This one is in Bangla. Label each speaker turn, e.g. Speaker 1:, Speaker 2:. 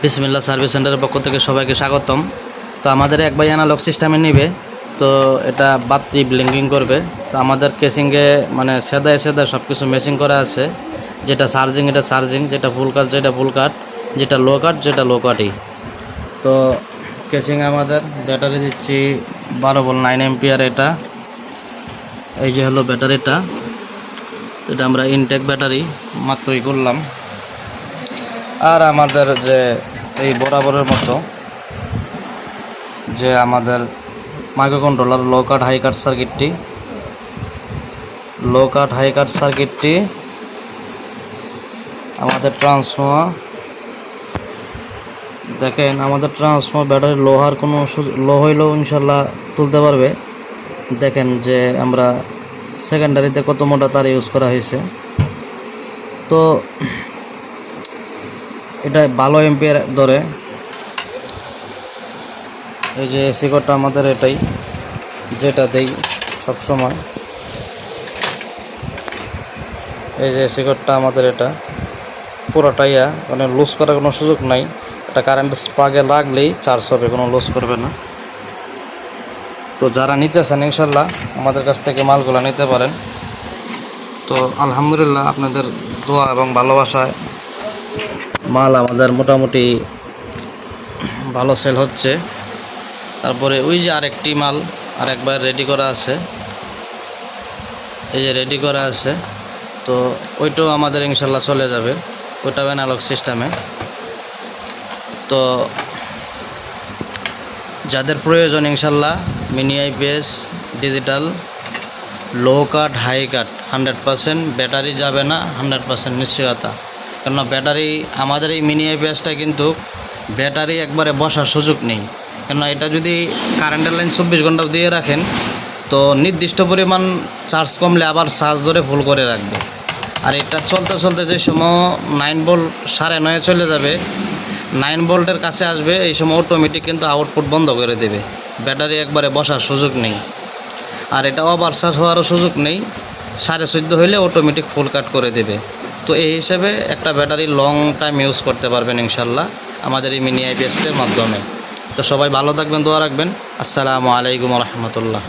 Speaker 1: বিসমিল্লাহ সার্ভিস সেন্টারের পক্ষ থেকে সবাইকে স্বাগতম। তো আমাদের এক ভাই অ্যানালগ সিস্টেমে নেবে, তো এটা বাতি ব্লিঙ্কিং করবে। তো আমাদের কেসিংয়ে মানে সেদায় সব কিছু মেশিং করা আছে, যেটা চার্জিং এটা চার্জিং, যেটা ফুল কাট যেটা ফুল কাট, যেটা লো কাট যেটা লো কাটই। তো কেসিংয়ে আমাদের ব্যাটারি দিচ্ছি 12 ভোল্ট 9 এম্পিয়ার। এটা এই যে হলো ব্যাটারিটা, এটা আমরা ইনটেক ব্যাটারি মাত্রই করলাম। আর আমাদের যে এই বরাবরের মতো যে আমাদের মাইক্রো কন্ট্রোলার লো কাট হাই কাট সার্কিটটি আমাদের ট্রান্সফর্মার দেখেন, আমাদের ট্রান্সফর্মার ব্যাটারি লোহার কোনো লো হইলেও ইনশাল্লাহ তুলতে পারবে। দেখেন যে আমরা সেকেন্ডারিতে কত মোটা তার ইউজ করা হয়েছে। তো এটা ভালো এম্পিয়ার ধরে। এই যে এসি কোডটা আমাদের এটাই, যেটা দেই সবসময়। এই যে এসি কোডটা আমাদের এটা পুরোটাই, মানে লুজ করার কোনো সুযোগ নাই। এটা কারেন্ট স্পাগে লাগলেই চার্জ হবে, কোনো লুজ করবে না। তো যারা নিতেছেন ইনশাল্লাহ আমাদের কাছ থেকে মালগুলো নিতে পারেন। তো আলহামদুলিল্লাহ আপনাদের দোয়া এবং ভালোবাসায় মাল আমাদের মোটামুটি ভালো সেল হচ্ছে। তারপরে ওই যে আরেকটি মাল আরেকবার রেডি করা আছে, এই যে রেডি করা আছে, তো ওইটাও আমাদের ইনশাল্লাহ চলে যাবে, ওইটাও অ্যানালগ সিস্টেমে। তো যাদের প্রয়োজন ইনশাল্লাহ মিনি আইপিএস ডিজিটাল লো কাট হাই কাট 100% ব্যাটারি যাবে না, 100% নিশ্চয়তা। কেননা ব্যাটারি আমাদের এই মিনি আইপিএসটা কিন্তু ব্যাটারি একবারে বসার সুযোগ নেই। কেননা এটা যদি কারেন্টের লাইন 24 ঘন্টা দিয়ে রাখেন, তো নির্দিষ্ট পরিমাণ চার্জ কমলে আবার চার্জ ধরে ফুল করে রাখবে। আর এটা চলতে চলতে যে সময় 9 ভোল্ট 9.5 চলে যাবে, 9 ভোল্টের কাছে আসবে, এই সময় অটোমেটিক কিন্তু আউটপুট বন্ধ করে দেবে। ব্যাটারি একবারে বসার সুযোগ নেই। আর এটা ওভার চার্জ হওয়ারও সুযোগ নেই, 14.5 হইলে অটোমেটিক ফুল কাট করে দেবে। তো এই হিসেবে একটা ব্যাটারি লং টাইম ইউজ করতে পারবেন ইনশাল্লাহ আমাদের এই মিনি আইপিএসের মাধ্যমে। তো সবাই ভালো থাকবেন, দোয়া রাখবেন। আসসালামু আলাইকুম রহমতুল্লাহ।